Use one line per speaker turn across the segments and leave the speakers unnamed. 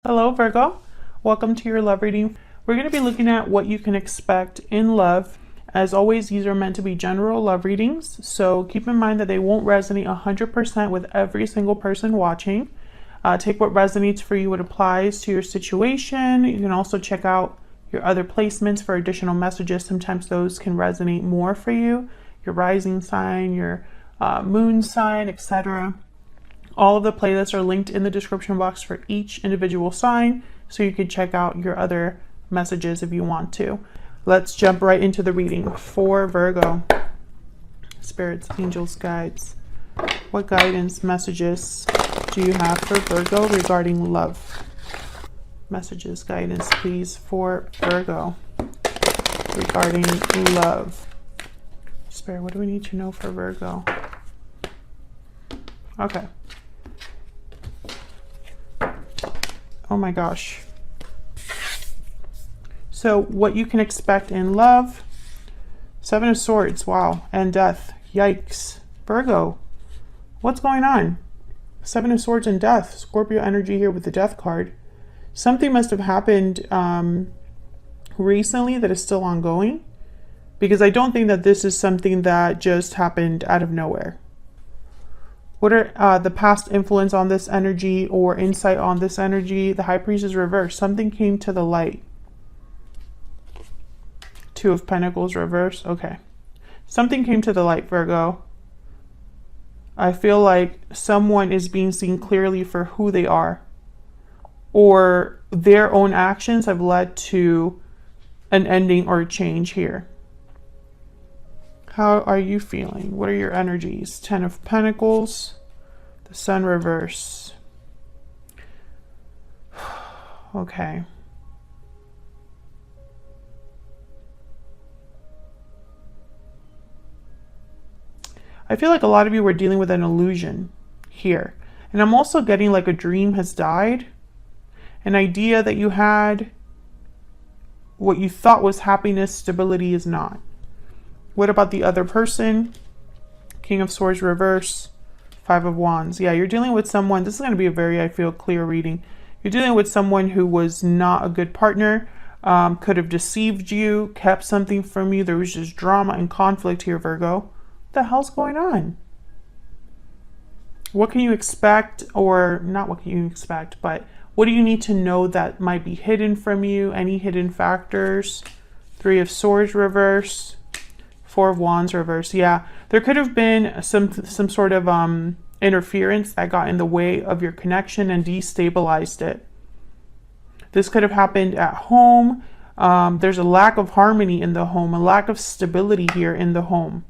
Hello Virgo, welcome to your love reading. We're going to be looking at what you can expect in love. As always, these are meant to be general love readings, so keep in mind that they won't resonate 100% with every single person watching. Take what resonates for you, what applies to your situation. You can also check out your other placements for additional messages. Sometimes those can resonate more for you. Your rising sign, your moon sign, etc. All of the playlists are linked in the description box for each individual sign, so you can check out your other messages if you want to. Let's jump right into the reading for Virgo. Spirits, angels, guides. What guidance messages do you have for Virgo regarding love? Messages, guidance, please, for Virgo regarding love. Spirit, what do we need to know for Virgo? Okay. Oh my gosh. So what you can expect in love. Seven of Swords. Wow. And death. Yikes. Virgo. What's going on? Seven of Swords and death. Scorpio energy here with the death card. Something must have happened recently that is still ongoing. Because I don't think that this is something that just happened out of nowhere. What are the past influence on this energy or insight on this energy? The High Priest is reversed. Something came to the light. Two of Pentacles reversed. Okay. Something came to the light, Virgo. I feel like someone is being seen clearly for who they are. Or their own actions have led to an ending or a change here. How are you feeling? What are your energies? Ten of Pentacles, the Sun reverse. Okay. I feel like a lot of you were dealing with an illusion here. And I'm also getting like a dream has died. An idea that you had, what you thought was happiness, stability is not. What about the other person? King of Swords reverse, Five of Wands. Yeah, you're dealing with someone. This is going to be a very, I feel, clear reading. You're dealing with someone who was not a good partner, could have deceived you, kept something from you. There was just drama and conflict here, Virgo. What the hell's going on? What can you expect, or not what can you expect, but what do you need to know that might be hidden from you? Any hidden factors? Three of Swords reverse. Four of Wands reverse. Yeah, there could have been some sort of interference that got in the way of your connection and destabilized it. This could have happened at home. There's a lack of harmony in the home, a lack of stability here in the home.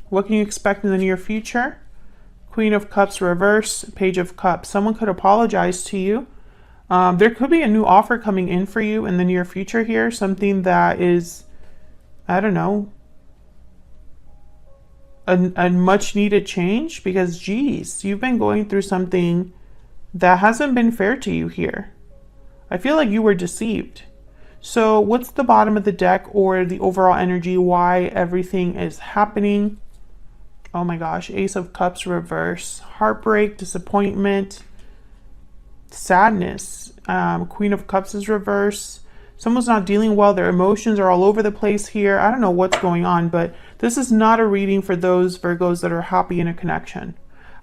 What can you expect in the near future? Queen of Cups reverse, Page of Cups. Someone could apologize to you. There could be a new offer coming in for you in the near future here. Something that is, I don't know, a much needed change, because geez, you've been going through something that hasn't been fair to you here. I feel like you were deceived. So what's the bottom of the deck or the overall energy, why everything is happening? Oh my gosh, Ace of Cups reverse, heartbreak, disappointment, sadness. Queen of Cups is reverse. Someone's not dealing well. Their emotions are all over the place here. I don't know what's going on, but this is not a reading for those Virgos that are happy in a connection.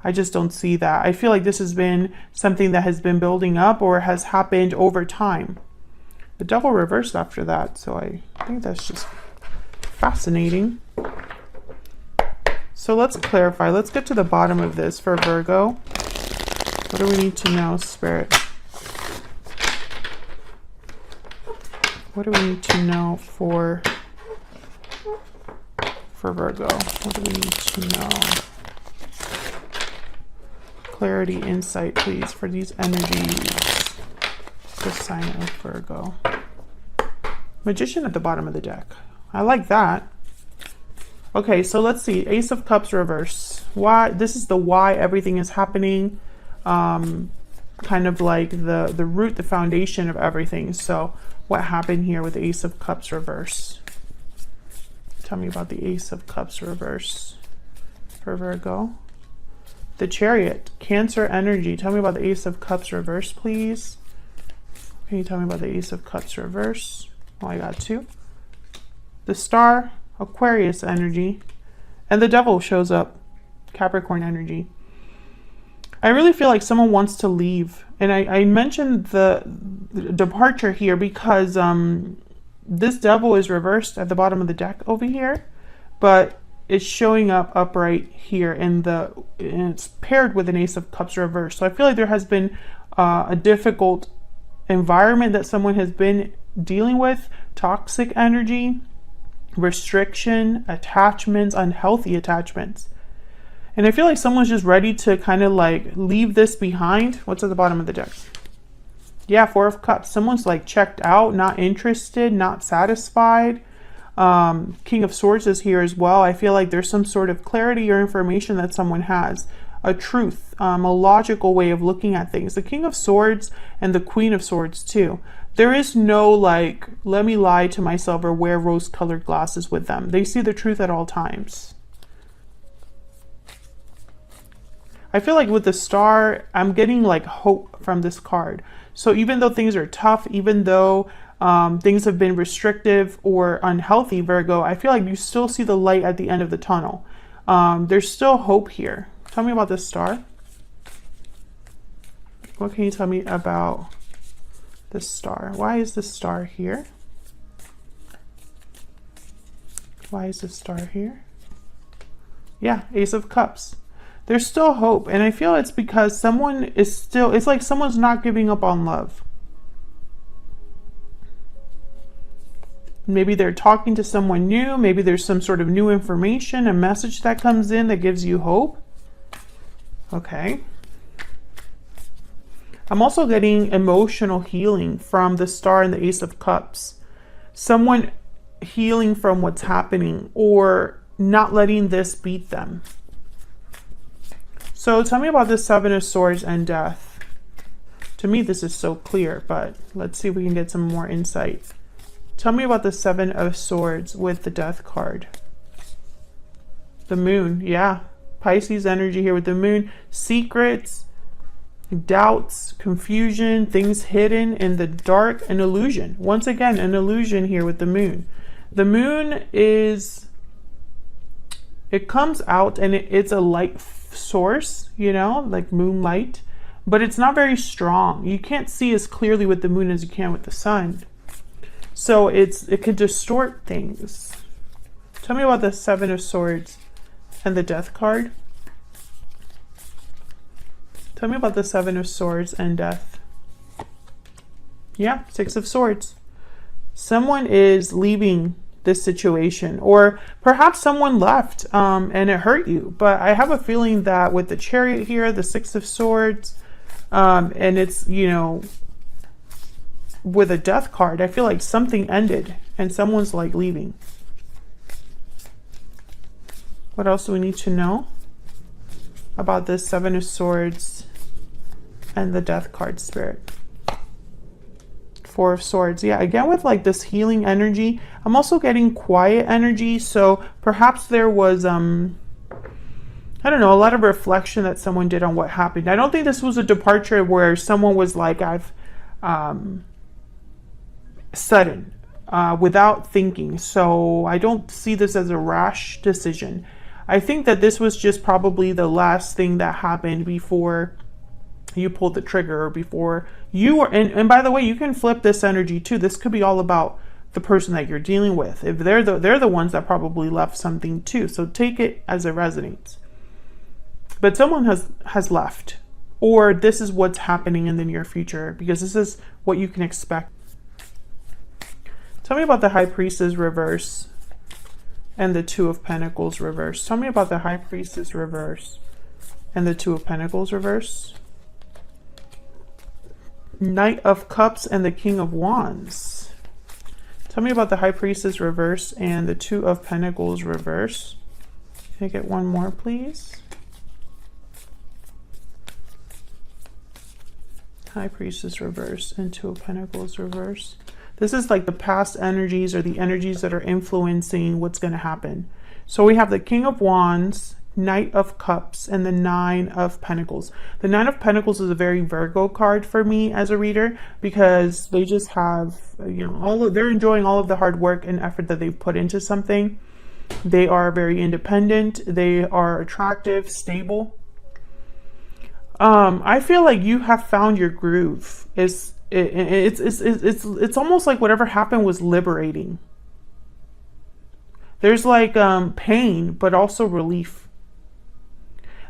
I just don't see that. I feel like this has been something that has been building up or has happened over time. The Devil reversed after that, so I think that's just fascinating. So let's clarify. Let's get to the bottom of this for Virgo. What do we need to know, Spirit? What do we need to know for Virgo? What do we need to know? Clarity, insight, please, for these energies. The sign of Virgo. Magician at the bottom of the deck. I like that. Okay, so let's see. Ace of Cups reverse. Why? This is the why everything is happening. Kind of like the root, the foundation of everything. So what happened here with the Ace of Cups reverse? Tell me about the Ace of Cups reverse for Virgo. The Chariot, Cancer energy. Tell me about the Ace of Cups reverse, please. Can you tell me about the Ace of Cups reverse? Oh, I got 2. The Star, Aquarius energy. And the Devil shows up, Capricorn energy. I really feel like someone wants to leave. And I mentioned the departure here because this Devil is reversed at the bottom of the deck over here. But it's showing up upright here and it's paired with an Ace of Cups reverse. So I feel like there has been a difficult environment that someone has been dealing with, toxic energy, restriction, attachments, unhealthy attachments. And I feel like someone's just ready to kind of like leave this behind. What's at the bottom of the deck? Yeah, 4 of Cups. Someone's like checked out, not interested, not satisfied. King of Swords is here as well. I feel like there's some sort of clarity or information that someone has, a truth, a logical way of looking at things. The King of Swords and the Queen of Swords too. There is no like, let me lie to myself or wear rose-colored glasses with them. They see the truth at all times. I feel like with the Star, I'm getting like hope from this card. So even though things are tough, even though things have been restrictive or unhealthy, Virgo, I feel like you still see the light at the end of the tunnel. There's still hope here. Tell me about this Star. What can you tell me about this Star? Why is this Star here? Why is this Star here? Yeah, Ace of Cups. There's still hope. And I feel it's because someone is still, it's like someone's not giving up on love. Maybe they're talking to someone new. Maybe there's some sort of new information, a message that comes in that gives you hope. Okay. I'm also getting emotional healing from the Star and the Ace of Cups. Someone healing from what's happening or not letting this beat them. So tell me about the 7 of Swords and Death. To me, this is so clear, but let's see if we can get some more insight. Tell me about the 7 of Swords with the Death card. The Moon, yeah. Pisces energy here with the Moon. Secrets, doubts, confusion, things hidden in the dark, an illusion. Once again, an illusion here with the Moon. The Moon is, it comes out and it's a light source, you know, like moonlight, but it's not very strong. You can't see as clearly with the Moon as you can with the Sun. So it could distort things. Tell me about the 7 of Swords and the Death card. Tell me about the 7 of Swords and Death. Yeah, 6 of Swords. Someone is leaving this situation, or perhaps someone left and it hurt you. But I have a feeling that with the Chariot here, the 6 of Swords, and it's, you know, with a Death card, I feel like something ended and someone's like leaving. What else do we need to know about this 7 of Swords and the Death card, Spirit? 4 of Swords. Yeah, again with like this healing energy. I'm also getting quiet energy. So perhaps there was, I don't know, a lot of reflection that someone did on what happened. I don't think this was a departure where someone was like, I've, sudden, without thinking. So I don't see this as a rash decision. I think that this was just probably the last thing that happened before you pulled the trigger, or before you were, and by the way, you can flip this energy too. This could be all about the person that you're dealing with. If they're the ones that probably left something too. So take it as it resonates. But someone has left, or this is what's happening in the near future, because this is what you can expect. Tell me about the High Priestess reverse and the 2 of Pentacles reverse. Tell me about the High Priestess reverse and the 2 of Pentacles reverse. Knight of Cups and the King of Wands. Tell me about the High Priestess reverse and the 2 of Pentacles reverse. Can I get one more, please? High Priestess reverse and 2 of Pentacles reverse. This is like the past energies, or the energies that are influencing what's going to happen. So we have the King of Wands, Knight of Cups and the Nine of Pentacles. The Nine of Pentacles is a very Virgo card for me as a reader, because they just have, you know, they're enjoying all of the hard work and effort that they've put into something. They are very independent. They are attractive, stable. I feel like you have found your groove. It's almost like whatever happened was liberating. There's like pain, but also relief.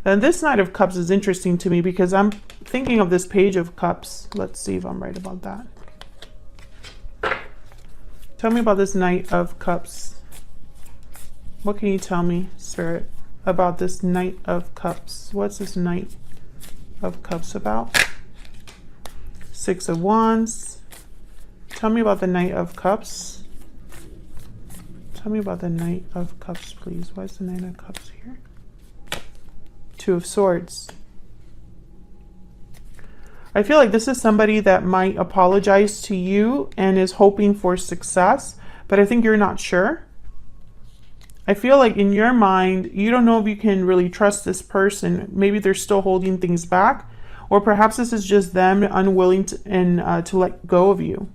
And this Knight of Cups is interesting to me because I'm thinking of this Page of Cups. Let's see if I'm right about that. Tell me about this Knight of Cups. What can you tell me, Spirit, about this Knight of Cups? What's this Knight of Cups about? Six of Wands. Tell me about the Knight of Cups. Tell me about the Knight of Cups, please. Why is the Knight of Cups here? Two of Swords. I feel like this is somebody that might apologize to you and is hoping for success, but I think you're not sure. I feel like in your mind, you don't know if you can really trust this person. Maybe they're still holding things back, or perhaps this is just them unwilling to let go of you.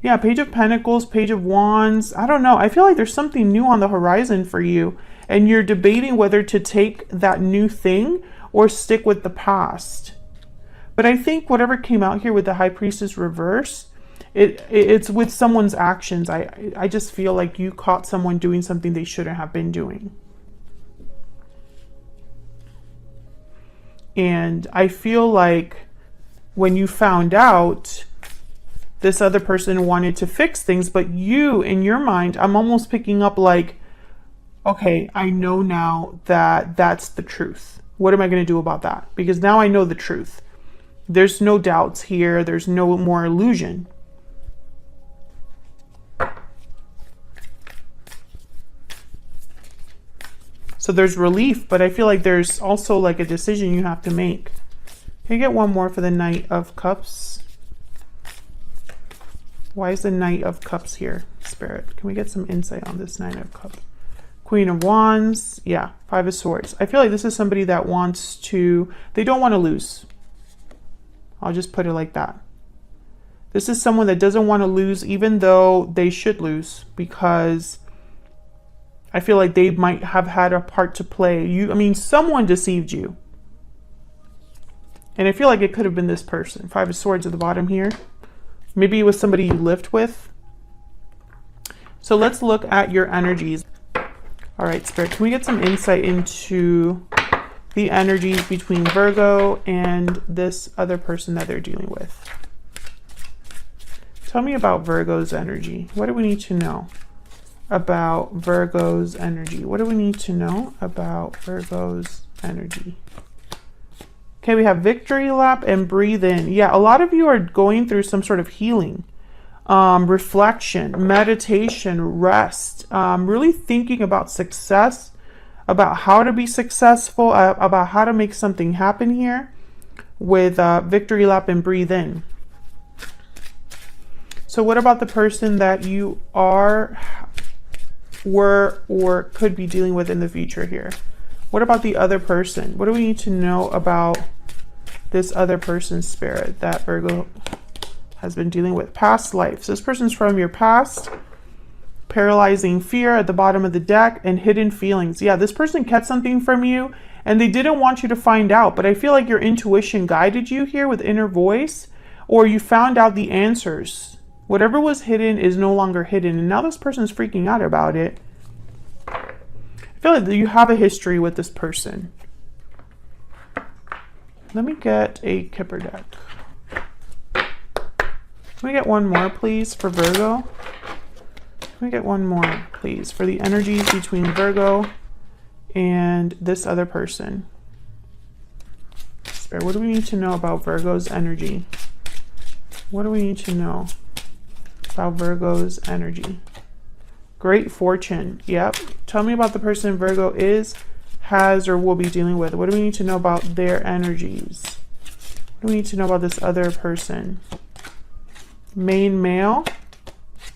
Yeah, Page of Pentacles, Page of Wands. I don't know. I feel like there's something new on the horizon for you, and you're debating whether to take that new thing or stick with the past. But I think whatever came out here with the High Priestess reverse, it's with someone's actions. I just feel like you caught someone doing something they shouldn't have been doing. And I feel like when you found out, this other person wanted to fix things, but you, in your mind, I'm almost picking up like, okay, I know now that that's the truth. What am I going to do about that? Because now I know the truth. There's no doubts here. There's no more illusion. So there's relief, but I feel like there's also like a decision you have to make. Can you get one more for the Knight of Cups? Why is the Knight of Cups here, Spirit? Can we get some insight on this Knight of Cups? Queen of Wands. Yeah, Five of Swords. I feel like this is somebody that wants to, they don't want to lose. I'll just put it like that. This is someone that doesn't want to lose, even though they should lose, because I feel like they might have had a part to play. I mean, someone deceived you. And I feel like it could have been this person. Five of Swords at the bottom here. Maybe it was somebody you lived with. So let's look at your energies. All right, Spirit, can we get some insight into the energies between Virgo and this other person that they're dealing with? Tell me about Virgo's energy. What do we need to know about Virgo's energy? What do we need to know about Virgo's energy? Okay, we have Victory Lap and Breathe In. Yeah, a lot of you are going through some sort of healing, reflection, meditation, rest, really thinking about success, about how to be successful, about how to make something happen here with Victory Lap and Breathe In. So what about the person that you were, or could be dealing with in the future here? What about the other person? What do we need to know about this other person's spirit that Virgo has been dealing with? Past lives. This person's from your past. Paralyzing fear at the bottom of the deck, and hidden feelings. Yeah, this person kept something from you and they didn't want you to find out, but I feel like your intuition guided you here with inner voice, or you found out the answers. Whatever was hidden is no longer hidden, and now this person's freaking out about it. I feel like you have a history with this person. Let me get a Kipper deck. Can we get one more, please, for Virgo? Can we get one more, please, for the energies between Virgo and this other person? Spirit, what do we need to know about Virgo's energy? What do we need to know about Virgo's energy? Great fortune. Yep. Tell me about the person Virgo is, has, or will be dealing with. What do we need to know about their energies? What do we need to know about this other person? Main male.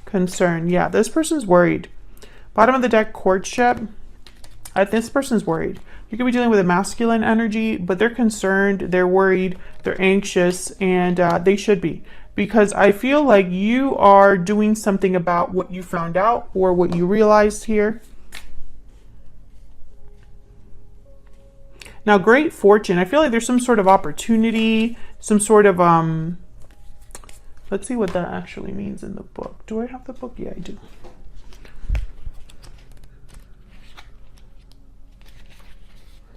Concern. Yeah, this person's worried. Bottom of the deck, courtship. This person's worried. You could be dealing with a masculine energy, but they're concerned, they're worried, they're anxious, and they should be. Because I feel like you are doing something about what you found out or what you realized here. Now, great fortune. I feel like there's some sort of opportunity, some sort of, let's see what that actually means in the book. Do I have the book? Yeah, I do.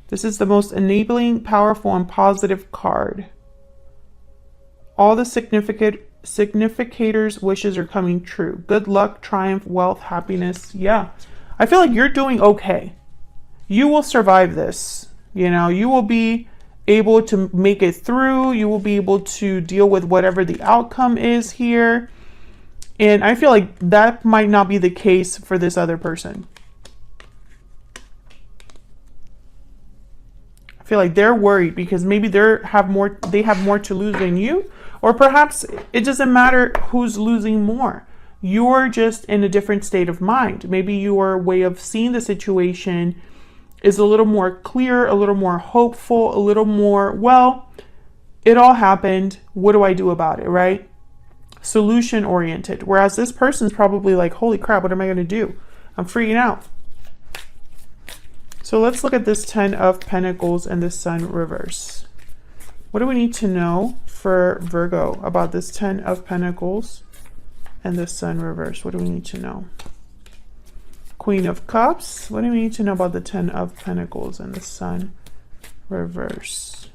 This is the most enabling, powerful, and positive card. All the significators' wishes are coming true. Good luck, triumph, wealth, happiness. Yeah. I feel like you're doing okay. You will survive this. You know, you will be able to make it through. You will be able to deal with whatever the outcome is here. And I feel like that might not be the case for this other person. I feel like they're worried because maybe they have more to lose than you, or perhaps it doesn't matter who's losing more. You're just in a different state of mind. Maybe your way of seeing the situation is a little more clear, a little more hopeful, a little more, well, it all happened. What do I do about it, right? Solution oriented. Whereas this person's probably like, holy crap, what am I going to do? I'm freaking out. So let's look at this 10 of Pentacles and the Sun reverse. What do we need to know for Virgo about this 10 of Pentacles and the Sun reverse? What do we need to know? Queen of Cups. What do we need to know about the 10 of Pentacles and the Sun reverse?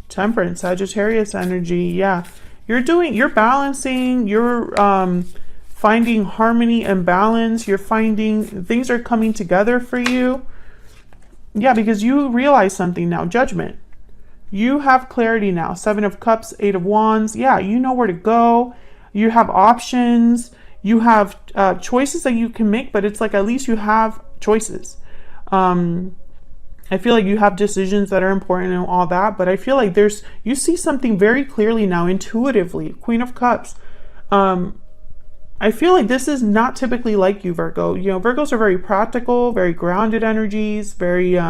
Temperance, Sagittarius energy. Yeah, you're balancing, you're finding harmony and balance. You're finding things are coming together for you. Yeah, because you realize something now. Judgment. You have clarity now. 7 of Cups, 8 of Wands. Yeah, you know where to go. You have options. You have choices that you can make, but it's like at least you have choices. I feel like you have decisions that are important and all that, but I feel like you see something very clearly now, intuitively. Queen of Cups. I feel like this is not typically like you, Virgo. You know, Virgos are very practical, very grounded energies, very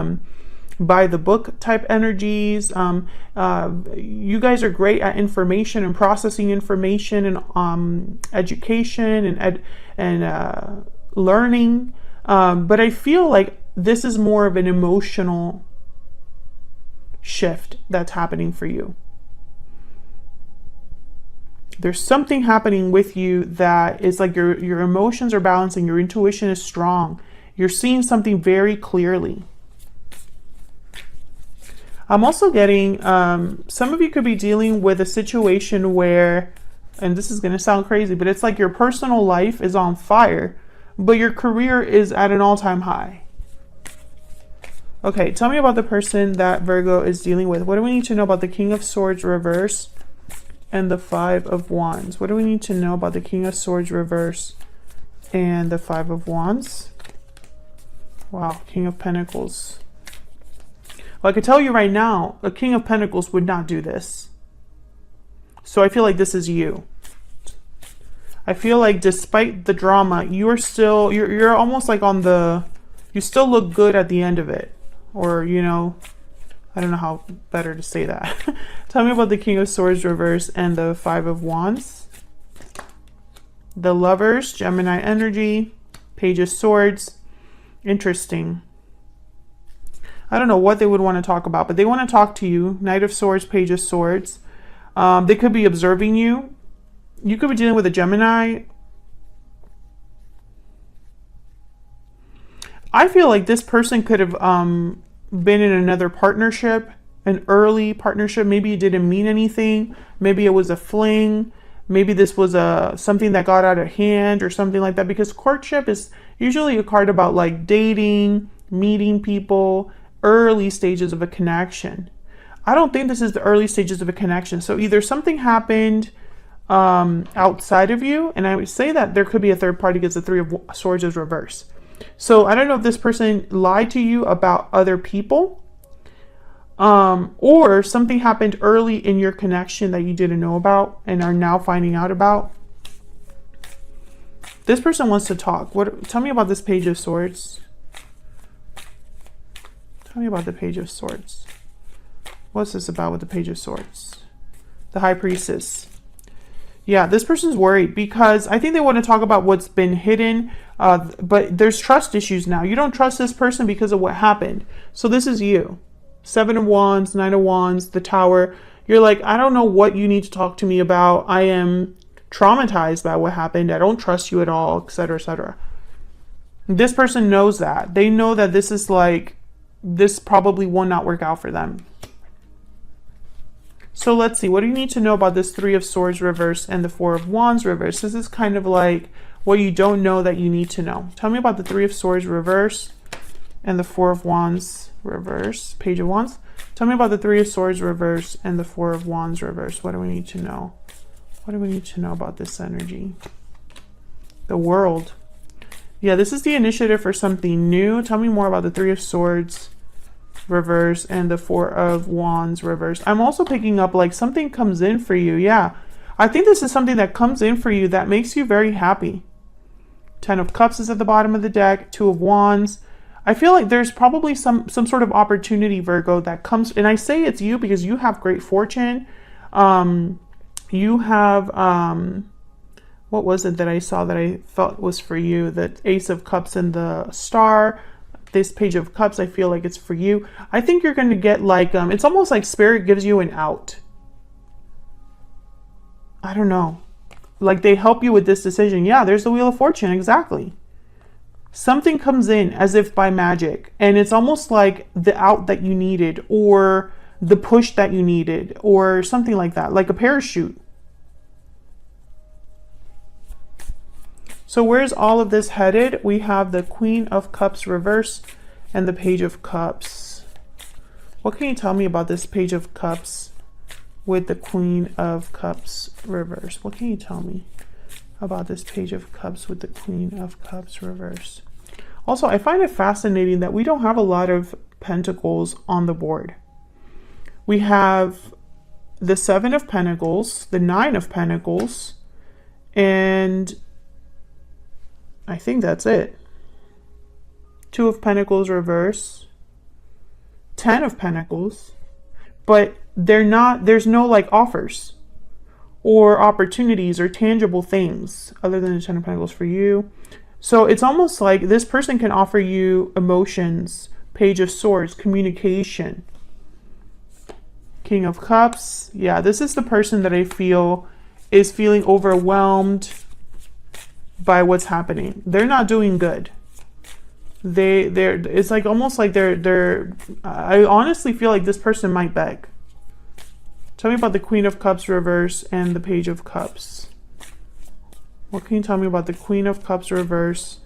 by the book type energies. You guys are great at information and processing information and education and learning. But I feel like this is more of an emotional shift that's happening for you. There's something happening with you that is like your emotions are balancing, your intuition is strong. You're seeing something very clearly. I'm also getting, some of you could be dealing with a situation where, and this is going to sound crazy, but it's like your personal life is on fire, but your career is at an all-time high. Okay, tell me about the person that Virgo is dealing with. What do we need to know about the King of Swords reverse and the 5 of Wands? What do we need to know about the King of Swords reverse and the 5 of Wands? Wow, King of Pentacles. Well, I can tell you right now, a King of Pentacles would not do this. So I feel like this is you. I feel like despite the drama, you're almost like you still look good at the end of it. Or, you know, I don't know how better to say that. Tell me about the King of Swords reverse and the 5 of Wands. The Lovers, Gemini energy, Page of Swords. Interesting. I don't know what they would want to talk about, but they want to talk to you. Knight of Swords, Page of Swords. They could be observing you. You could be dealing with a Gemini. I feel like this person could have been in another partnership, an early partnership. Maybe it didn't mean anything. Maybe it was a fling. Maybe this was something that got out of hand or something like that, because courtship is usually a card about like dating, meeting people, early stages of a connection. I don't think this is the early stages of a connection. So either something happened outside of you, and I would say that there could be a third party because the 3 of Swords is reverse. So I don't know if this person lied to you about other people, or something happened early in your connection that you didn't know about and are now finding out about. This person wants to talk. Tell me about this Page of Swords. Tell me about the Page of Swords. What's this about with the Page of Swords? The High Priestess. Yeah, this person's worried because I think they want to talk about what's been hidden, but there's trust issues now. You don't trust this person because of what happened. So this is you. 7 of Wands, 9 of Wands, the Tower. You're like, I don't know what you need to talk to me about. I am traumatized by what happened. I don't trust you at all, etc., etc. This person knows that. They know that this is like, this probably will not work out for them. So let's see, what do you need to know about this 3 of Swords reverse and the 4 of Wands reverse? This is kind of like what you don't know that you need to know. Tell me about the 3 of Swords reverse and the 4 of Wands reverse. Page of Wands. Tell me about the 3 of Swords reverse and the 4 of Wands reverse. What do we need to know? What do we need to know about this energy? The World. Yeah, this is the initiative for something new. Tell me more about the 3 of Swords reverse and the 4 of Wands reverse. I'm also picking up like something comes in for you. Yeah, I think this is something that comes in for you that makes you very happy. 10 of Cups is at the bottom of the deck. 2 of Wands. I feel like there's probably some sort of opportunity, Virgo, that comes, and I say it's you because you have great fortune. You have what was it that I saw that I felt was for you? The Ace of Cups and the Star. This Page of Cups, I feel like it's for you. I think you're going to get like, it's almost like Spirit gives you an out. I don't know. Like they help you with this decision. Yeah, there's the Wheel of Fortune. Exactly. Something comes in as if by magic. And it's almost like the out that you needed or the push that you needed or something like that. Like a parachute. So where's all of this headed? We have the Queen of Cups reverse and the Page of Cups. What can you tell me about this Page of Cups with the Queen of Cups reverse? What can you tell me about this Page of Cups with the Queen of Cups reverse? Also, I find it fascinating that we don't have a lot of pentacles on the board. We have the 7 of Pentacles, the 9 of Pentacles, and I think that's it. 2 of Pentacles reverse, 10 of Pentacles, but there's no like offers or opportunities or tangible things other than the 10 of Pentacles for you. So it's almost like this person can offer you emotions, Page of Swords, communication. King of Cups. Yeah, this is the person that I feel is feeling overwhelmed by what's happening. They're not doing good. It's like almost like I honestly feel like this person might beg. Tell me about the Queen of Cups reverse and the Page of Cups. What can you tell me about the Queen of Cups reverse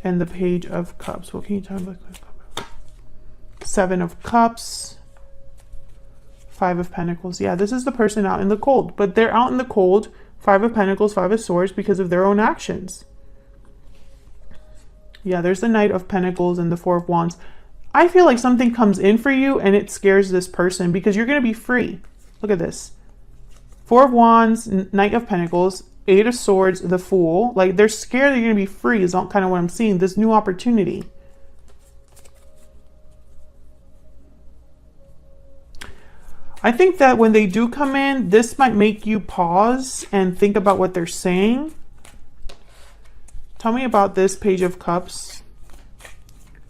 and the Page of Cups? What can you tell me about the Queen of Cups? 7 of Cups, 5 of Pentacles. Yeah, this is the person out in the cold, but they're out in the cold. 5 of Pentacles, 5 of Swords because of their own actions. Yeah, there's the Knight of Pentacles and the 4 of Wands. I feel like something comes in for you and it scares this person because you're going to be free. Look at this. 4 of Wands, Knight of Pentacles, 8 of Swords, the Fool. Like they're scared they're going to be free is kind of what I'm seeing. This new opportunity. I think that when they do come in, this might make you pause and think about what they're saying. Tell me about this Page of Cups.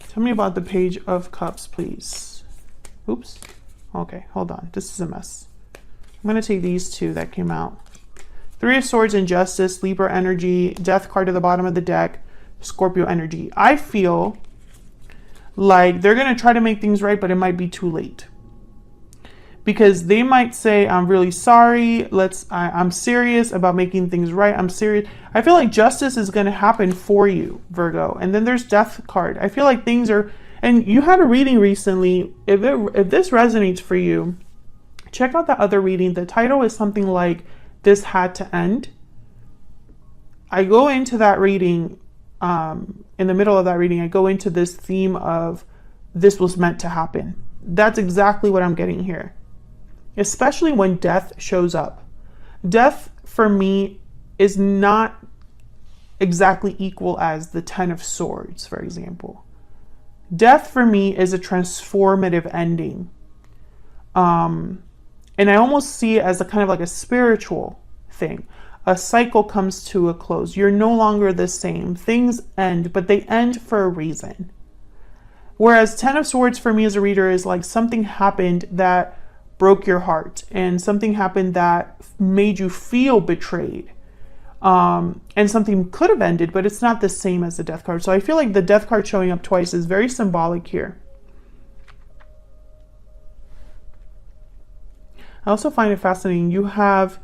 Tell me about the Page of Cups, please. Oops. Okay, hold on. This is a mess. I'm going to take these two that came out. 3 of Swords and Justice, Libra energy, Death card at the bottom of the deck, Scorpio energy. I feel like they're going to try to make things right, but it might be too late. Because they might say, I'm really sorry. I'm serious about making things right. I'm serious. I feel like justice is going to happen for you, Virgo. And then there's Death card. I feel like things are, and you had a reading recently. If this resonates for you, check out that other reading. The title is something like This Had to End. I go into that reading, in the middle of that reading, I go into this theme of this was meant to happen. That's exactly what I'm getting here. Especially when death shows up. Death for me is not exactly equal as the 10 of Swords, for example. Death for me is a transformative ending. And I almost see it as a kind of like a spiritual thing. A cycle comes to a close. You're no longer the same. Things end, but they end for a reason. Whereas 10 of Swords for me as a reader is like something happened that broke your heart, and something happened that made you feel betrayed. And something could have ended, but it's not the same as the Death card. So I feel like the Death card showing up twice is very symbolic here. I also find it fascinating. You have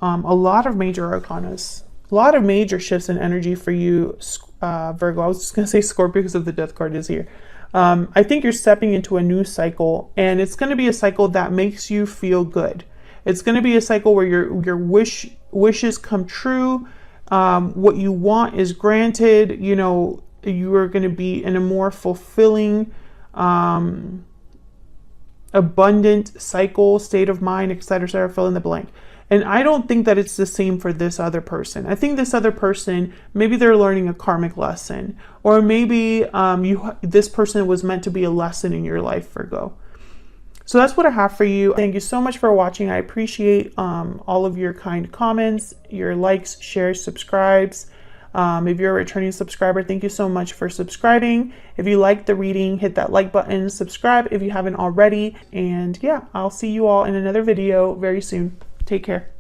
a lot of major arcanas, a lot of major shifts in energy for you, Virgo. I was just going to say Scorpio because of the Death card is here. I think you're stepping into a new cycle, and it's going to be a cycle that makes you feel good. It's going to be a cycle where your wishes come true. What you want is granted. You know, you are going to be in a more fulfilling, abundant cycle, state of mind, etc. Fill in the blank. And I don't think that it's the same for this other person. I think this other person, maybe they're learning a karmic lesson, or maybe this person was meant to be a lesson in your life, Virgo. So that's what I have for you. Thank you so much for watching. I appreciate all of your kind comments, your likes, shares, subscribes. If you're a returning subscriber, thank you so much for subscribing. If you liked the reading, hit that like button, subscribe if you haven't already. And yeah, I'll see you all in another video very soon. Take care.